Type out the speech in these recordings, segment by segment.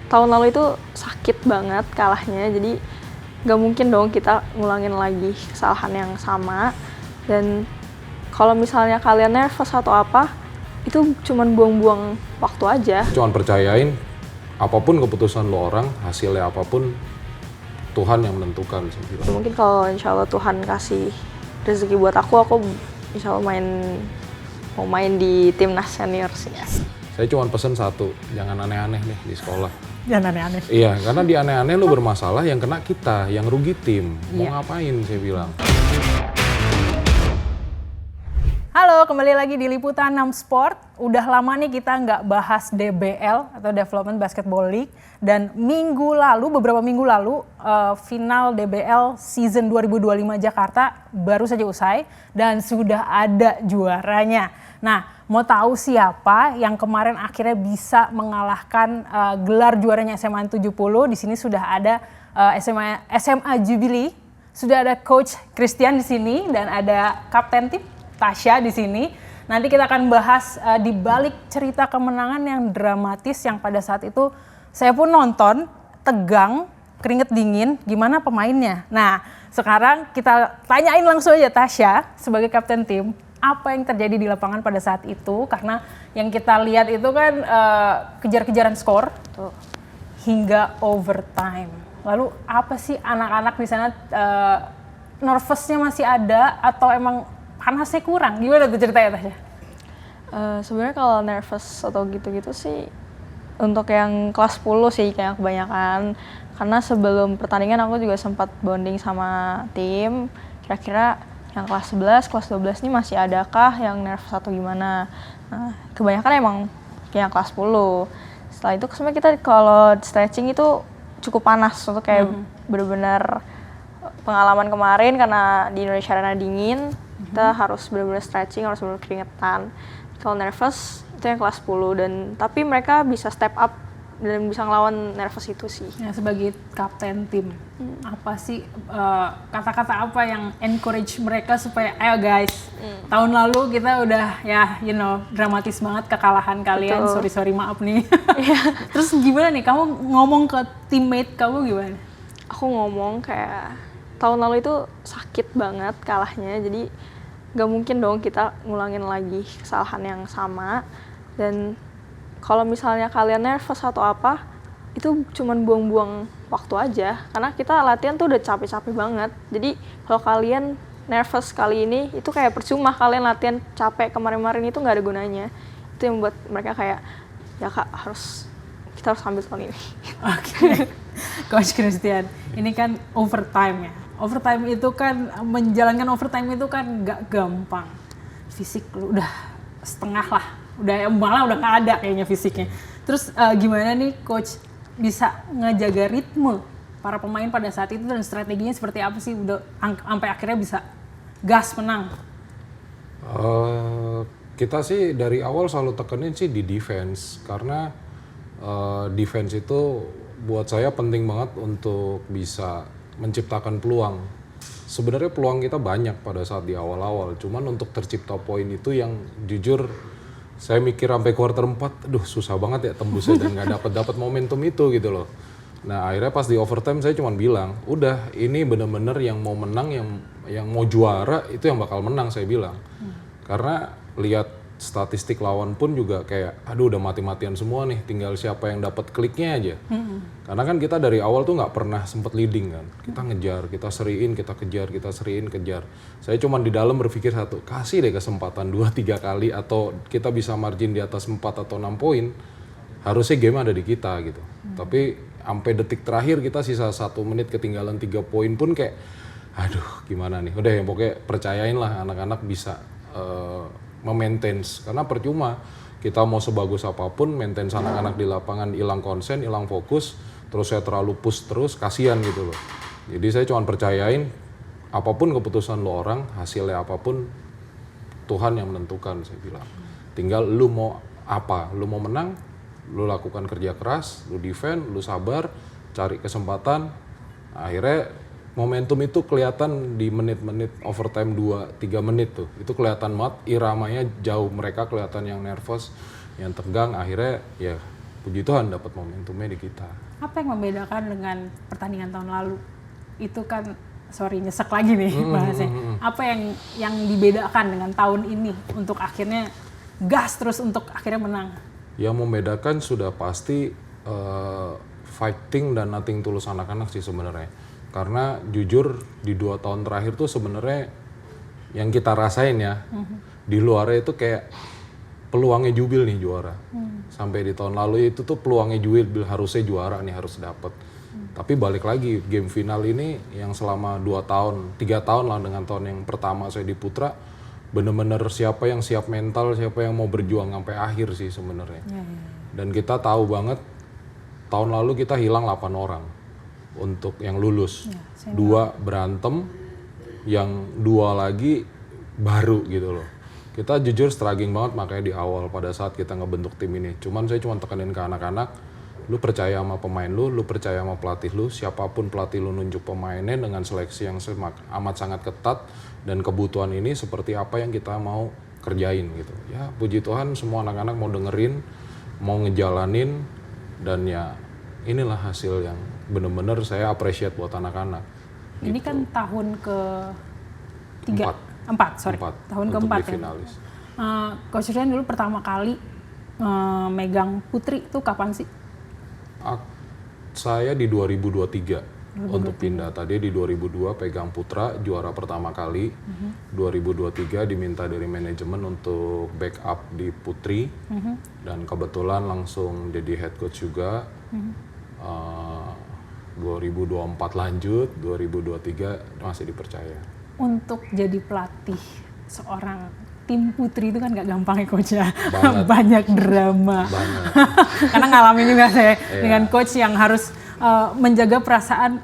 tahun lalu itu sakit banget kalahnya, jadi nggak mungkin dong kita ngulangin lagi kesalahan yang sama. Dan kalau misalnya kalian nervous atau apa, itu cuman buang-buang waktu aja. Cuman percayain apapun keputusan lo orang, hasilnya apapun Tuhan yang menentukan. Mungkin kalau insya Allah Tuhan kasih rezeki buat aku insya Allah mau main di timnas senior sih. Saya cuma pesen satu, jangan aneh-aneh nih di sekolah. Jangan aneh-aneh. Iya, karena di aneh-aneh lo bermasalah, yang kena kita, yang rugi tim. Mau ngapain saya bilang. Halo, kembali lagi di Liputan 6 Sport. Udah lama nih kita nggak bahas DBL atau Development Basketball League. Dan beberapa minggu lalu, final DBL season 2025 Jakarta baru saja usai. Dan sudah ada juaranya. Nah, mau tahu siapa yang kemarin akhirnya bisa mengalahkan gelar juaranya SMA 70? Di sini sudah ada SMA Jubilee. Sudah ada Coach Christian di sini dan ada Kapten Tim Tasya di sini. Nanti kita akan bahas di balik cerita kemenangan yang dramatis yang pada saat itu saya pun nonton, tegang, keringet dingin, gimana pemainnya. Nah, sekarang kita tanyain langsung aja Tasya sebagai kapten tim, apa yang terjadi di lapangan pada saat itu, karena yang kita lihat itu kan kejar-kejaran skor hingga overtime. Lalu apa sih anak-anak di sana, nervousnya masih ada atau emang panasnya kurang? Gimana tuh ceritanya Tasya? Sebenarnya kalau nervous atau gitu-gitu sih untuk yang kelas 10 sih kayak kebanyakan. Karena sebelum pertandingan aku juga sempat bonding sama tim. Kira-kira yang kelas 11, kelas 12 ini masih adakah yang nervous atau gimana? Nah, kebanyakan emang kayak kelas 10. Setelah itu sebenarnya kita kalau stretching itu cukup panas untuk kayak benar-benar pengalaman kemarin karena di Indonesia Arena dingin. Kita harus benar-benar stretching, harus benar-benar keringetan. Kalau nervous itu yang kelas 10 dan tapi mereka bisa step up dan bisa ngelawan nervous itu sih. Ya, sebagai kapten tim, apa sih kata-kata apa yang encourage mereka supaya ayo guys, tahun lalu kita udah dramatis banget kekalahan kalian. Betul. Sorry maaf nih. Terus gimana nih kamu ngomong ke teammate kamu gimana? Aku ngomong kayak tahun lalu itu sakit banget kalahnya, jadi nggak mungkin dong kita ngulangin lagi kesalahan yang sama. Dan kalau misalnya kalian nervous atau apa, itu cuman buang-buang waktu aja, karena kita latihan tuh udah capek-capek banget. Jadi kalau kalian nervous kali ini, itu kayak percuma kalian latihan capek kemarin-kemarin, itu nggak ada gunanya. Itu yang membuat mereka kayak, ya kak kita harus ambil tahun ini. Oke. Coach Christian, ini kan overtime ya. Overtime itu kan, menjalankan overtime itu kan nggak gampang. Fisik lu udah setengah lah, malah udah nggak ada kayaknya fisiknya. Terus gimana nih coach bisa ngejaga ritme para pemain pada saat itu dan strateginya seperti apa sih udah sampai akhirnya bisa gas menang? Kita sih dari awal selalu tekenin sih di defense, karena defense itu buat saya penting banget untuk bisa menciptakan peluang. Sebenarnya peluang kita banyak pada saat di awal-awal, cuman untuk tercipta poin itu yang jujur saya mikir sampai quarter 4, aduh susah banget ya tembusnya dan nggak dapat momentum itu gitu loh. Nah akhirnya pas di overtime saya cuma bilang, udah ini bener-bener yang mau menang, yang mau juara itu yang bakal menang saya bilang. Karena lihat statistik lawan pun juga kayak, aduh udah mati-matian semua nih, tinggal siapa yang dapat kliknya aja. Karena kan kita dari awal tuh nggak pernah sempet leading kan, kita ngejar, kita seriin, kita kejar, kita seriin, kejar. Saya cuma di dalam berpikir satu, kasih deh kesempatan 2-3 kali atau kita bisa margin di atas 4 atau 6 poin, harusnya game ada di kita gitu. Tapi sampai detik terakhir kita sisa 1 menit ketinggalan 3 poin pun kayak, aduh gimana nih, udah ya pokoknya percayain lah anak-anak bisa memaintain, karena percuma kita mau sebagus apapun maintain anak-anak di lapangan hilang konsen, hilang fokus, terus saya terlalu push terus, kasihan gitu loh. Jadi saya cuma percayain apapun keputusan lo orang, hasilnya apapun Tuhan yang menentukan saya bilang. Tinggal lu mau apa, lu mau menang, lu lakukan kerja keras, lu defend, lu sabar, cari kesempatan. Akhirnya momentum itu kelihatan di menit-menit overtime 2-3 menit tuh. Itu kelihatan banget iramanya jauh, mereka kelihatan yang nervous, yang tegang. Akhirnya ya puji Tuhan dapat momentumnya di kita. Apa yang membedakan dengan pertandingan tahun lalu? Itu kan, sorry nyesek lagi nih bahasnya. Apa yang dibedakan dengan tahun ini untuk akhirnya gas terus untuk akhirnya menang? Yang membedakan sudah pasti fighting dan nothing tulus anak-anak sih sebenarnya. Karena jujur di 2 tahun terakhir tuh sebenarnya yang kita rasain ya, di luarnya itu kayak peluangnya Jubil nih juara. Sampai di tahun lalu itu tuh peluangnya Jubil harusnya juara nih, harus dapet. Tapi balik lagi game final ini yang selama 2 tahun, 3 tahun lah dengan tahun yang pertama saya di Putra, bener-bener siapa yang siap mental, siapa yang mau berjuang sampai akhir sih sebenarnya. Dan kita tahu banget tahun lalu kita hilang 8 orang untuk yang lulus. 2 berantem, yang 2 lagi baru gitu loh. Kita jujur struggling banget makanya di awal pada saat kita ngebentuk tim ini. Saya cuma tekenin ke anak-anak, lu percaya sama pemain lu percaya sama pelatih lu, siapapun pelatih lu nunjuk pemainnya dengan seleksi yang amat sangat ketat dan kebutuhan ini seperti apa yang kita mau kerjain gitu. Ya puji Tuhan semua anak-anak mau dengerin, mau ngejalanin, dan ya inilah hasil yang bener-bener saya appreciate buat anak-anak. Ini kan tahun ke-3, 4. Tahun keempat ya. Finalis. Coach Rian dulu pertama kali megang Putri itu kapan sih? Saya di 2023 untuk pindah. Tadi di 2002 pegang Putra, juara pertama kali. 2023 diminta dari manajemen untuk backup di Putri. Dan kebetulan langsung jadi head coach juga. 2024 lanjut, 2023 masih dipercaya. Untuk jadi pelatih seorang tim Putri itu kan gak gampang ya coach ya. Banget. Banyak drama. Banget. Karena ngalamin juga saya dengan coach yang harus menjaga perasaan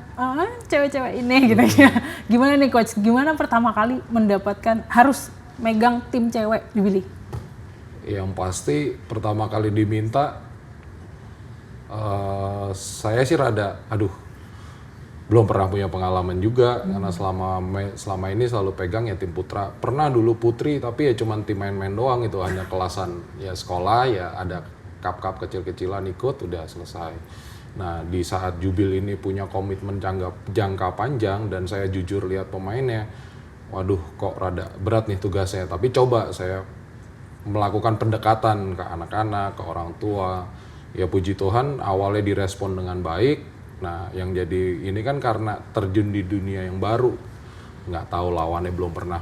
cewek-cewek ini gitu ya. Gimana nih coach, gimana pertama kali mendapatkan harus megang tim cewek Jubilee? Yang pasti pertama kali diminta, saya sih rada, belum pernah punya pengalaman juga karena selama ini selalu pegang ya tim putra. Pernah dulu putri tapi ya cuman tim main-main doang itu, hanya kelasan ya sekolah ya ada cup-cup kecil-kecilan ikut udah selesai. Nah di saat Jubil ini punya komitmen jangka panjang dan saya jujur lihat pemainnya, waduh kok rada berat nih tugasnya. Tapi coba saya melakukan pendekatan ke anak-anak, ke orang tua. Ya puji Tuhan awalnya direspon dengan baik. Nah yang jadi ini kan karena terjun di dunia yang baru, nggak tahu lawannya, belum pernah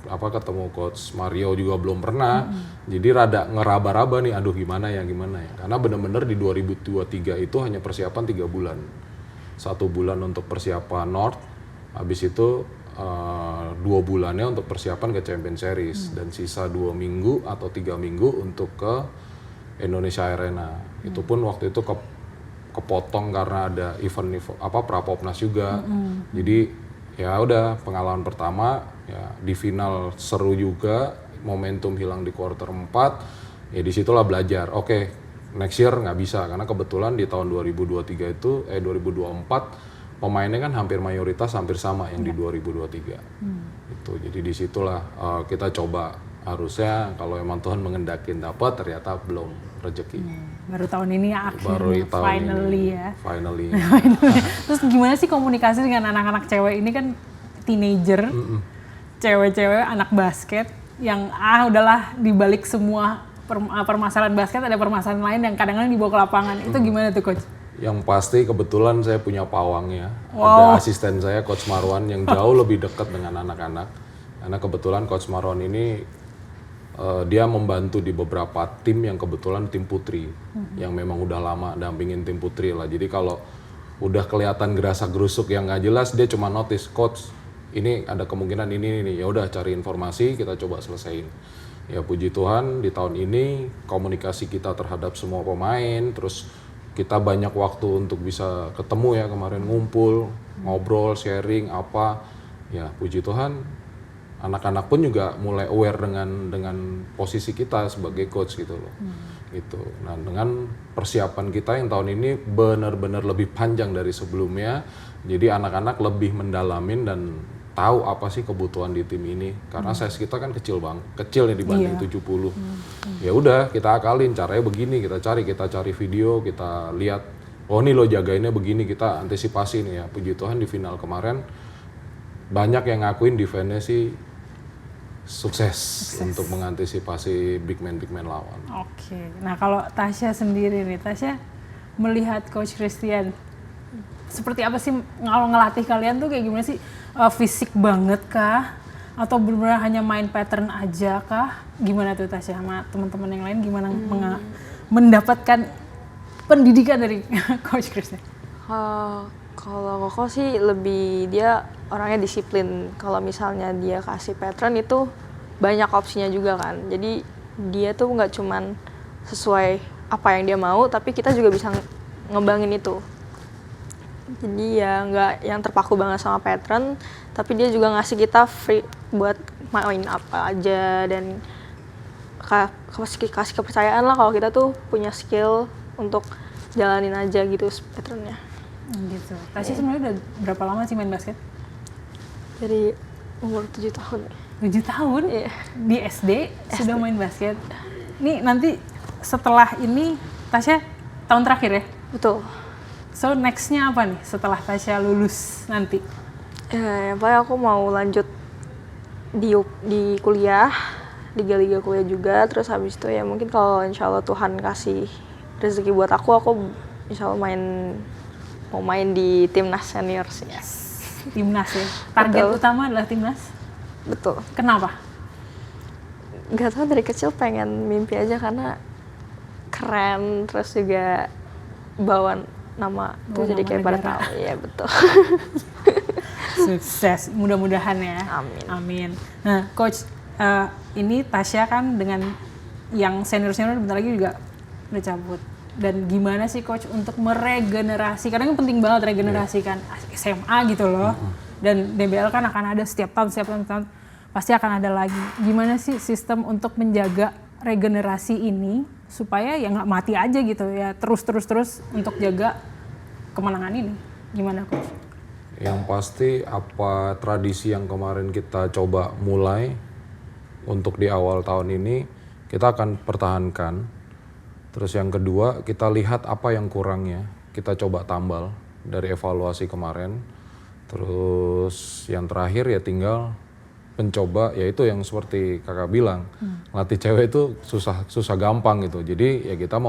ketemu coach Mario juga belum pernah, jadi rada ngeraba-raba nih, gimana ya, karena bener-bener di 2023 itu hanya persiapan 3 bulan, 1 bulan untuk persiapan North, habis itu 2 bulannya untuk persiapan ke Champion Series, dan sisa 2 minggu atau 3 minggu untuk ke Indonesia Arena. Itu pun waktu itu kepotong karena ada event Prapopnas juga. Jadi ya udah pengalaman pertama ya di final seru juga, momentum hilang di quarter 4. Ya disitulah belajar. Oke, next year nggak bisa karena kebetulan di tahun 2023 itu 2024 pemainnya kan hampir mayoritas hampir sama yang di 2023. Itu jadi disitulah kita coba, harusnya kalau emang Tuhan mengendakin dapat, ternyata belum rezeki. Baru tahun ini akhirnya finally. Terus gimana sih komunikasi dengan anak-anak cewek ini, kan teenager, cewek-cewek anak basket yang udahlah dibalik semua permasalahan basket ada permasalahan lain yang kadang-kadang dibawa ke lapangan. Itu gimana tuh coach? Yang pasti kebetulan saya punya pawangnya. Ada asisten saya coach Marwan yang jauh lebih dekat dengan anak-anak. Karena kebetulan coach Marwan ini dia membantu di beberapa tim yang kebetulan tim putri yang memang udah lama dampingin tim putri lah. Jadi kalau udah kelihatan gerasak gerusuk yang nggak jelas, dia cuma notice, coach ini ada kemungkinan ini, ya udah cari informasi, kita coba selesaiin. Ya puji Tuhan di tahun ini komunikasi kita terhadap semua pemain, terus kita banyak waktu untuk bisa ketemu ya, kemarin ngumpul, ngobrol, sharing apa. Ya puji Tuhan anak-anak pun juga mulai aware dengan posisi kita sebagai coach gitu loh. Gitu. Nah, dengan persiapan kita yang tahun ini benar-benar lebih panjang dari sebelumnya. Jadi anak-anak lebih mendalamin dan tahu apa sih kebutuhan di tim ini. Karena size kita kan kecil nih dibanding 70. Ya udah kita akalin caranya begini, kita cari video, kita lihat oh nih lo jagainnya begini, kita antisipasi nih ya. Puji Tuhan di final kemarin banyak yang ngakuin defense-nya sih sukses untuk mengantisipasi big man lawan. Oke. Nah kalau Tasya sendiri nih, Tasya melihat Coach Christian seperti apa sih kalau ngelatih kalian tuh kayak gimana sih? Fisik banget kah? Atau benar-benar hanya main pattern aja kah? Gimana tuh Tasya sama teman-teman yang lain gimana mendapatkan pendidikan dari Coach Christian? Kalau Koko sih lebih dia orangnya disiplin. Kalau misalnya dia kasih pattern itu banyak opsinya juga kan. Jadi dia tuh nggak cuman sesuai apa yang dia mau, tapi kita juga bisa ngembangin itu. Jadi ya nggak yang terpaku banget sama pattern, tapi dia juga ngasih kita free buat main apa aja dan kasih kepercayaan lah kalau kita tuh punya skill untuk jalanin aja gitu patternnya. Gitu. Tasya sebenarnya udah berapa lama sih main basket? Dari umur 7 tahun. 7 tahun? Iya. Di SD sudah main basket. Nih nanti setelah ini Tasya tahun terakhir ya? Betul. So next-nya apa nih setelah Tasya lulus nanti? Yang paling aku mau lanjut di kuliah, liga-liga kuliah juga. Terus habis itu ya mungkin kalau insya Allah Tuhan kasih rezeki buat aku insya Allah mau main di timnas senior sih. Timnas ya? Target Betul. utama adalah timnas? Betul. Kenapa? Gak tau, dari kecil pengen mimpi aja karena keren, terus juga bawa nama tuh jadi kayak pada tahu. Iya betul. Sukses, mudah-mudahan ya. Amin. Amin. Nah, Coach, ini Tasya kan dengan yang senior-senior bentar lagi juga udah cabut. Dan gimana sih Coach untuk meregenerasi? Karena kan penting banget regenerasi kan SMA gitu loh. Dan DBL kan akan ada setiap tahun pasti akan ada lagi. Gimana sih sistem untuk menjaga regenerasi ini supaya ya nggak mati aja gitu ya, terus untuk jaga kemenangan ini. Gimana Coach? Yang pasti apa tradisi yang kemarin kita coba mulai untuk di awal tahun ini kita akan pertahankan. Terus yang kedua kita lihat apa yang kurangnya, kita coba tambal dari evaluasi kemarin. Terus yang terakhir ya tinggal mencoba, yaitu yang seperti kakak bilang, latih cewek itu susah gampang gitu. Jadi ya kita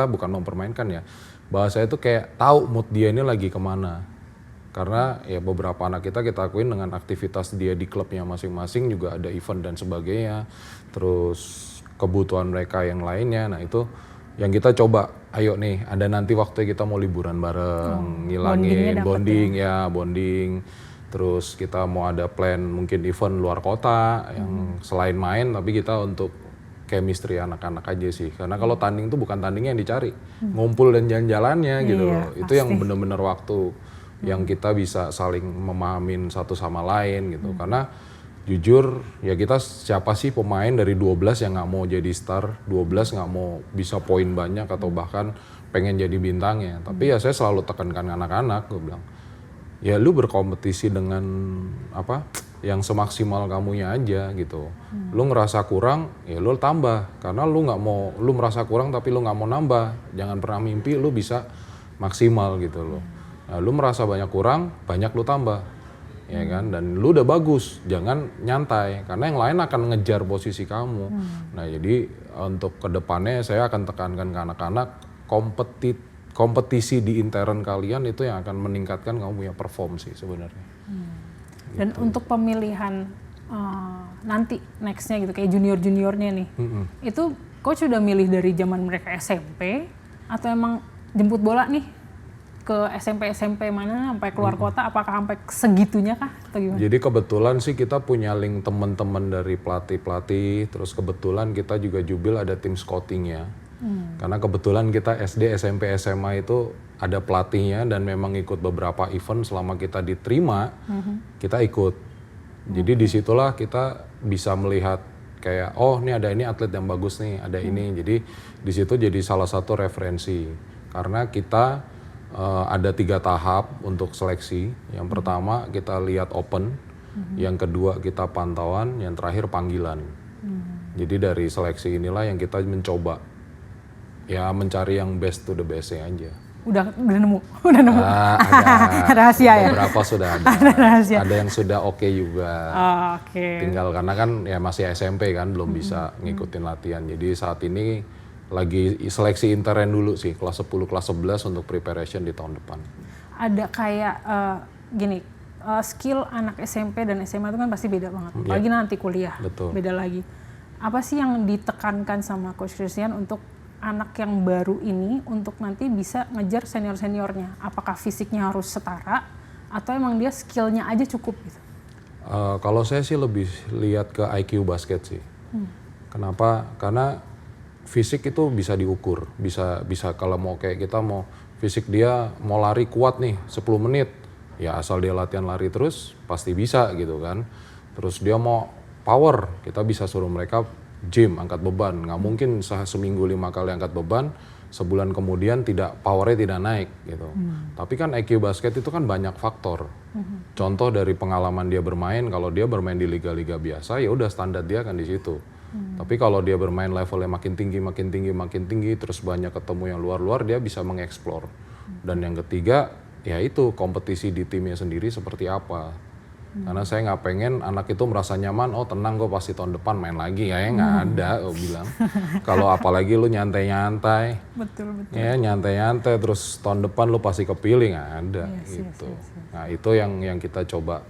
bukan mempermainkan ya, bahasa itu kayak tahu mood dia ini lagi kemana. Karena ya beberapa anak kita akuin dengan aktivitas dia di klubnya masing-masing juga ada event dan sebagainya. Terus kebutuhan mereka yang lainnya, nah itu yang kita coba, ayo nih ada nanti waktu kita mau liburan bareng, ngilangin bonding. Terus kita mau ada plan mungkin event luar kota yang selain main tapi kita untuk chemistry anak-anak aja sih. Karena kalau tanding tuh bukan tandingnya yang dicari, ngumpul dan jalan-jalannya gitu loh. Itu yang bener-bener waktu yang kita bisa saling memahamin satu sama lain gitu. Karena jujur ya kita siapa sih pemain dari 12 yang nggak mau jadi star, 12 nggak mau bisa poin banyak atau bahkan pengen jadi bintangnya. Tapi ya saya selalu tekankan anak-anak, gue bilang ya lu berkompetisi dengan apa yang semaksimal kamunya aja gitu. Lu ngerasa kurang ya lu tambah, karena lu merasa kurang tapi lu nggak mau nambah. Jangan pernah mimpi lu bisa maksimal gitu loh. Nah, lu merasa banyak kurang, banyak lu tambah, ya kan? Dan lu udah bagus, jangan nyantai karena yang lain akan ngejar posisi kamu. Nah jadi untuk kedepannya saya akan tekankan ke anak-anak, kompetisi di intern kalian itu yang akan meningkatkan kamu punya perform sih sebenarnya. Dan untuk pemilihan nanti nextnya gitu kayak juniornya nih, itu coach udah milih dari zaman mereka SMP atau emang jemput bola nih ke SMP mana sampai keluar kota, apakah sampai segitunya kah atau gimana? Jadi kebetulan sih kita punya link teman-teman dari pelatih, terus kebetulan kita juga jubil ada tim scoutingnya. Karena kebetulan kita SD, SMP, SMA itu ada pelatihnya dan memang ikut beberapa event selama kita diterima, kita ikut. Jadi disitulah kita bisa melihat kayak oh ini ada ini atlet yang bagus nih, ada ini. Jadi di situ jadi salah satu referensi. Karena kita ada 3 tahap untuk seleksi. Yang pertama kita lihat open. Yang kedua kita pantauan, yang terakhir panggilan. Jadi dari seleksi inilah yang kita mencoba ya mencari yang best to the best-nya aja. Udah nemu, udah nemu. Ada Rahasia ya? beberapa sudah ada. Rahasia. Ada yang sudah oke juga. Oke. Tinggal karena kan ya masih SMP kan belum bisa ngikutin latihan. Jadi saat ini lagi seleksi intern dulu sih kelas 10, kelas 11 untuk preparation di tahun depan. Ada kayak gini, skill anak SMP dan SMA itu kan pasti beda banget. Apalagi nanti kuliah, Betul. beda lagi. Apa sih yang ditekankan sama Coach Christian untuk anak yang baru ini untuk nanti bisa ngejar senior-seniornya? Apakah fisiknya harus setara atau emang dia skillnya aja cukup gitu? Kalau saya sih lebih lihat ke IQ basket sih. Kenapa? Karena fisik itu bisa diukur, bisa kalau mau kayak kita mau fisik dia mau lari kuat nih 10 menit, ya asal dia latihan lari terus pasti bisa gitu kan. Terus dia mau power, kita bisa suruh mereka gym, angkat beban. Nggak mungkin seminggu 5 kali angkat beban, sebulan kemudian powernya tidak naik gitu. Tapi kan IQ basket itu kan banyak faktor. Contoh dari pengalaman dia bermain, kalau dia bermain di liga-liga biasa, ya udah standar dia kan di situ. Tapi kalau dia bermain levelnya makin tinggi, terus banyak ketemu yang luar-luar, dia bisa mengeksplor. Dan yang ketiga, ya itu kompetisi di timnya sendiri seperti apa. Karena saya nggak pengen anak itu merasa nyaman, oh tenang gue pasti tahun depan main lagi, kayaknya nggak ada, gue bilang. Kalau apalagi lu nyantai-nyantai, Betul. ya nyantai-nyantai, terus tahun depan lu pasti kepilih, nggak ada gitu. Nah itu yang kita coba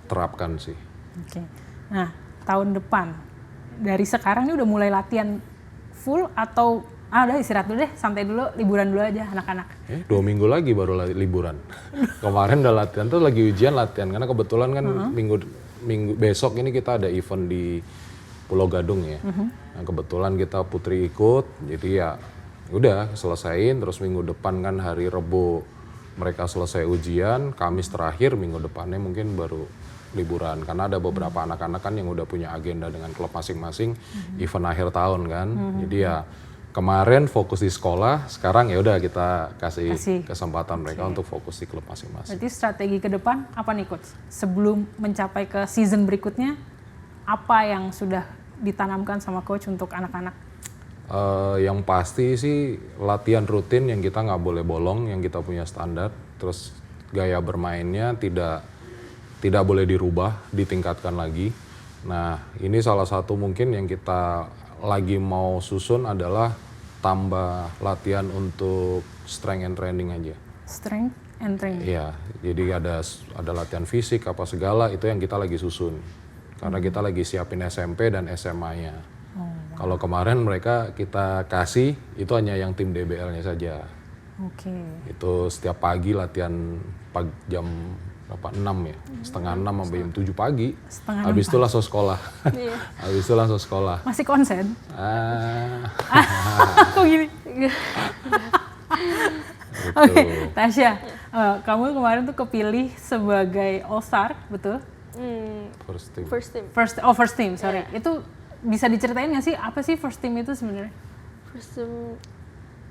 terapkan sih. Oke. Nah, tahun depan dari sekarang ini udah mulai latihan full atau udah istirahat dulu deh, santai dulu, liburan dulu aja anak-anak. 2 minggu lagi baru liburan. Kemarin udah latihan tuh lagi ujian latihan karena kebetulan kan minggu besok ini kita ada event di Pulau Gadung ya. Nah, kebetulan kita putri ikut, jadi ya udah selesaiin, terus minggu depan kan hari Rebo mereka selesai ujian, Kamis terakhir minggu depannya mungkin baru liburan karena ada beberapa anak-anak kan yang udah punya agenda dengan klub masing-masing event akhir tahun kan. Jadi ya kemarin fokus di sekolah, sekarang ya udah kita kasih kesempatan mereka untuk fokus di klub masing-masing. Berarti strategi ke depan apa nih Coach? Sebelum mencapai ke season berikutnya, apa yang sudah ditanamkan sama Coach untuk anak-anak? Yang pasti sih latihan rutin yang kita nggak boleh bolong, yang kita punya standar. Terus gaya bermainnya tidak boleh dirubah, ditingkatkan lagi. Nah ini salah satu mungkin yang kita lagi mau susun adalah tambah latihan untuk strength and training aja. Strength and training? Iya, jadi ada latihan fisik apa segala itu yang kita lagi susun. Karena kita lagi siapin SMP dan SMA-nya. Kalau kemarin mereka kita kasih itu hanya yang tim DBL-nya saja. Oke. Itu setiap pagi latihan jam 6 ya, setengah 6 sampai jam 7 pagi. Habis itu langsung sekolah. Habis itu langsung sekolah. Masih konsen? Kok gini? Oke, Tasya, kamu kemarin tuh kepilih sebagai All Star, betul? First team. Sorry. Itu bisa diceritain nggak sih apa sih first team itu sebenarnya? First team,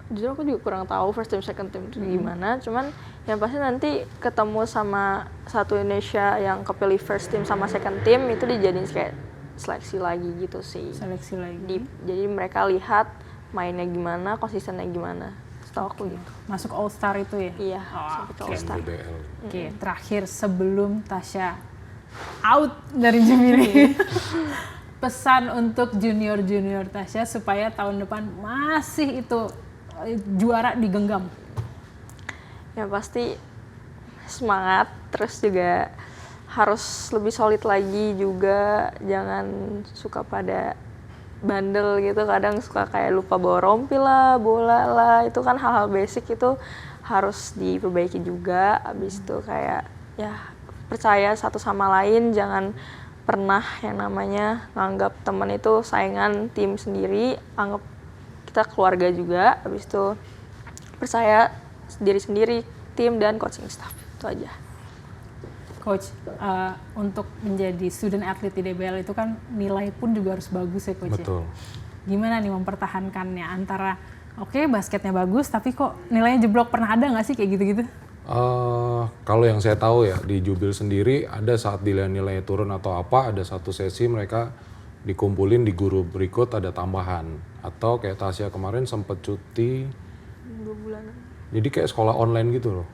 jujur aku juga kurang tahu first team second team itu gimana, cuman yang pasti nanti ketemu sama satu Indonesia yang kepilih first team sama second team itu dijadiin kayak seleksi lagi gitu sih. Seleksi lagi. Jadi mereka lihat mainnya gimana, konsistennya gimana. Setahu aku gitu. Masuk All Star itu ya? Iya, sampai ke All Star. Oke, terakhir sebelum Tasya out dari Gemini. Pesan untuk junior-junior Tasya supaya tahun depan masih itu juara digenggam. Ya pasti semangat, terus juga harus lebih solid lagi juga, jangan suka pada bandel gitu, kadang suka kayak lupa bawa rompi lah, bola lah, itu kan hal-hal basic itu harus diperbaiki juga. Habis itu kayak ya percaya satu sama lain, jangan pernah yang namanya nganggap teman itu saingan tim sendiri, anggap kita keluarga juga. Habis itu percaya diri sendiri, tim dan coaching staff, itu aja. Coach, untuk menjadi student athlete di DBL itu kan nilai pun juga harus bagus ya Coach. Betul. Gimana nih mempertahankannya antara oke, basketnya bagus tapi kok nilainya jeblok, pernah ada nggak sih kayak gitu-gitu? Kalau yang saya tahu ya di Jubil sendiri ada saat nilai-nilai turun atau apa, ada satu sesi mereka dikumpulin di guru berikut ada tambahan. Atau kayak Tasya kemarin sempat cuti 2 bulan. jadi kayak sekolah online gitu loh.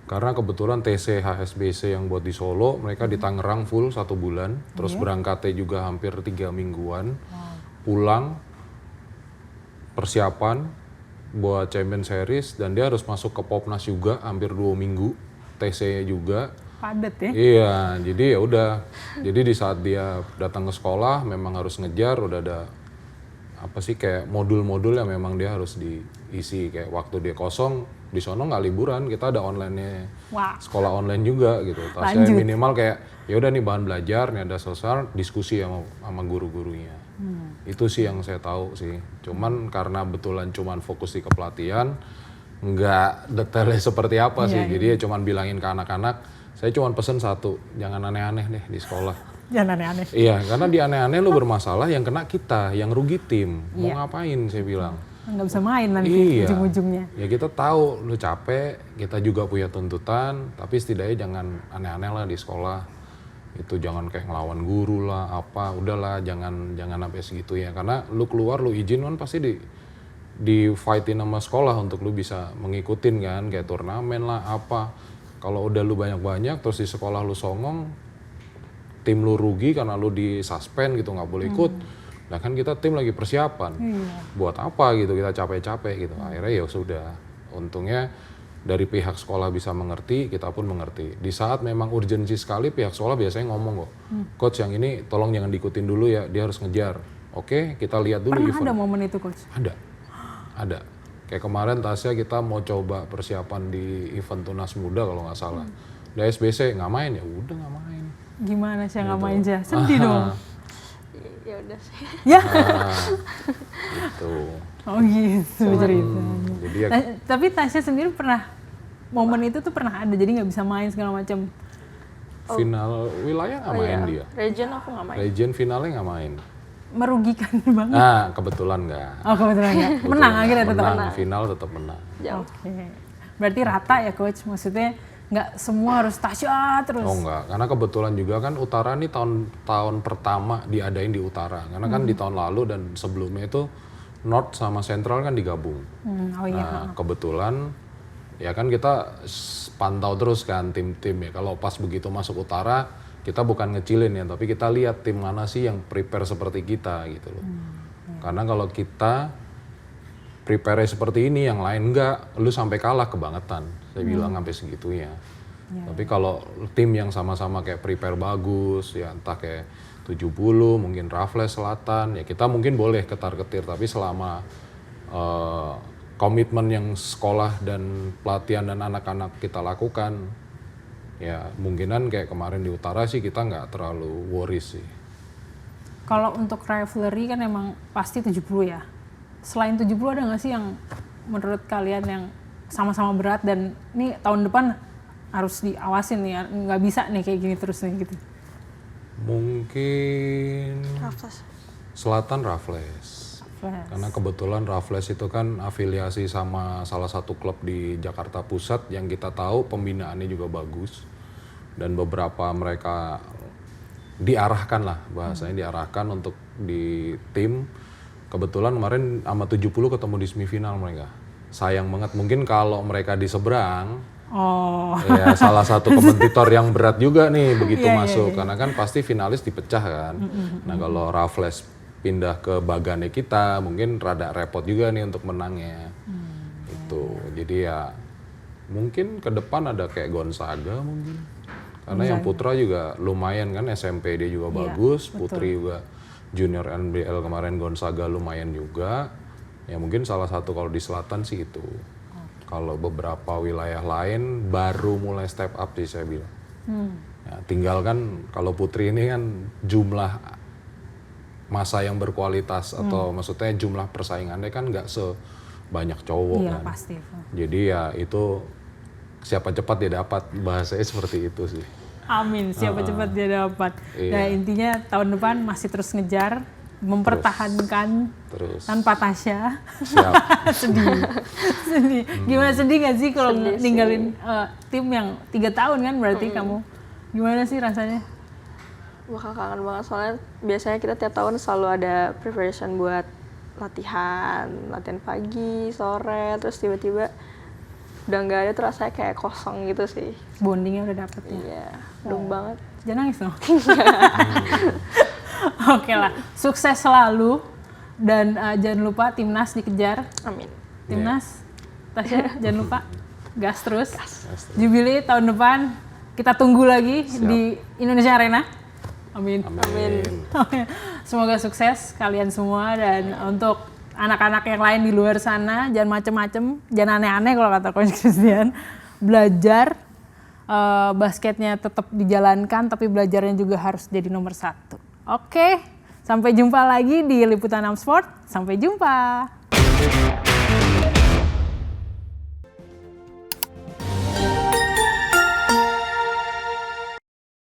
Karena kebetulan TC HSBC yang buat di Solo, mereka di Tangerang full 1 bulan. Terus berangkatnya juga hampir 3 mingguan. Pulang, persiapan buat Champion Series. Dan dia harus masuk ke Popnas juga hampir 2 minggu. TC juga. Padat ya. Iya, jadi ya udah. Jadi di saat dia datang ke sekolah memang harus ngejar, udah ada apa sih kayak modul-modul yang memang dia harus diisi, kayak waktu dia kosong di sono nggak liburan, kita ada online-nya. Wah. Sekolah online juga gitu. Tasnya minimal kayak ya udah nih bahan belajar, nih ada sosial, diskusi sama guru-gurunya. Itu sih yang saya tahu sih. Cuman karena betulan cuman fokus di kepelatihan, nggak detailnya seperti apa sih. Jadi ya cuman bilangin ke anak-anak, saya cuman pesen satu, jangan aneh-aneh deh di sekolah. Jangan aneh-aneh. Iya, karena di aneh-aneh lu bermasalah, yang kena kita, yang rugi tim. Mau ngapain saya bilang. Nggak bisa main nanti Iya. ujung-ujungnya. Ya kita tahu lu capek, kita juga punya tuntutan, tapi setidaknya jangan aneh-aneh lah di sekolah. Itu jangan kayak ngelawan guru lah, apa, udahlah jangan sampai segitu ya. Karena lu keluar, lu izin kan pasti di fightin sama sekolah untuk lu bisa mengikutin kan, kayak turnamen lah, apa. Kalau udah lu banyak-banyak, terus di sekolah lu songong, tim lu rugi karena lu disuspend gitu, nggak boleh ikut. Nah kan kita tim lagi persiapan, buat apa gitu, kita capek-capek gitu. Akhirnya ya sudah, untungnya dari pihak sekolah bisa mengerti, kita pun mengerti. Di saat memang urgensi sekali, pihak sekolah biasanya ngomong kok, coach yang ini tolong jangan diikutin dulu ya, dia harus ngejar. Oke, kita lihat dulu Pernah event. ada momen itu coach? Ada. Kayak kemarin Tasya kita mau coba persiapan di event Tunas Muda kalau nggak salah. Di SBC nggak main, ya udah nggak main. Gimana sih nggak main aja? Sedih dong. Ya udah sih. Ya. Gitu. Oh gitu ceritanya. Jadi ya Tapi Tasya sendiri pernah momen itu tuh pernah ada, jadi nggak bisa main segala macam. final wilayah nggak main dia. Region aku nggak main. Region finalnya nggak main. Merugikan banget. Nah kebetulan nggak. Oh kebetulan nggak. Menang akhirnya tetap. Menang, final tetap menang. Jauh. Oke. Berarti rata ya coach, maksudnya nggak semua harus Tasya terus. Oh enggak, karena kebetulan juga kan Utara nih tahun pertama diadain di Utara. Karena kan di tahun lalu dan sebelumnya itu North sama Central kan digabung. Oh iya. Nah kebetulan ya kan kita pantau terus kan tim-tim ya. Kalau pas begitu masuk Utara, kita bukan ngecilin ya, tapi kita lihat tim mana sih yang prepare seperti kita gitu loh. Karena kalau kita prepare seperti ini, yang lain enggak, lu sampai kalah kebangetan. Saya bilang sampai segitunya. Tapi kalau tim yang sama-sama kayak prepare bagus, ya entah kayak 70, mungkin Raffles Selatan, ya kita mungkin boleh ketar-ketir, tapi selama komitmen yang sekolah dan pelatihan dan anak-anak kita lakukan, ya mungkinan kayak kemarin di Utara sih kita nggak terlalu worry sih. Kalau untuk rivalry kan emang pasti 70 ya. Selain 70 ada nggak sih yang menurut kalian yang sama-sama berat dan ini tahun depan harus diawasin nih, nggak bisa nih kayak gini terus nih gitu. Mungkin Raffles. Selatan Raffles. Karena kebetulan Raffles itu kan afiliasi sama salah satu klub di Jakarta Pusat yang kita tahu pembinaannya juga bagus. Dan beberapa mereka diarahkan lah, bahasanya diarahkan untuk di tim. Kebetulan kemarin sama 70 ketemu di semifinal mereka. Sayang banget, mungkin kalau mereka di seberang, ya salah satu kompetitor yang berat juga nih begitu masuk. Karena kan pasti finalis dipecah kan. Nah kalau Raffles pindah ke Bagane kita, mungkin rada repot juga nih untuk menangnya. Itu, jadi ya mungkin ke depan ada kayak Gonzaga mungkin. Karena yang putra juga lumayan kan, SMP dia juga bagus, putri juga junior NBL kemarin Gonzaga lumayan juga. Ya mungkin salah satu kalau di selatan sih itu. Kalau beberapa wilayah lain baru mulai step up sih saya bilang. Ya, tinggal kan kalau putri ini kan jumlah masa yang berkualitas atau maksudnya jumlah persaingannya kan nggak sebanyak cowok kan. Pasti. Jadi ya itu siapa cepat dia dapat, bahasanya seperti itu sih. Amin, siapa cepat dia dapat. Nah intinya tahun depan masih terus ngejar mempertahankan Terus tanpa Tasya. siap. Sedih. Gimana, sedih gak sih kalau Sedih sih. ninggalin tim yang 3 tahun kan berarti kamu? Gimana sih rasanya? Bakal kangen banget soalnya biasanya kita tiap tahun selalu ada preparation buat latihan pagi, sore, terus tiba-tiba udah nggak ada, tuh rasanya kayak kosong gitu sih. Bondingnya udah dapet ya? Iya, dong banget. Jangan nangis dong. Oke lah, sukses selalu dan jangan lupa timnas dikejar. Amin. Timnas, Tasya jangan lupa gas terus. terus. Jubilee tahun depan kita tunggu lagi di Indonesia Arena. Amin. Amin. Semoga sukses kalian semua, dan untuk anak-anak yang lain di luar sana jangan macem-macem, jangan aneh-aneh kalau kata Coach Christian. Belajar, basketnya tetap dijalankan tapi belajarnya juga harus jadi nomor 1. Oke, sampai jumpa lagi di Liputan 6 Sport. Sampai jumpa.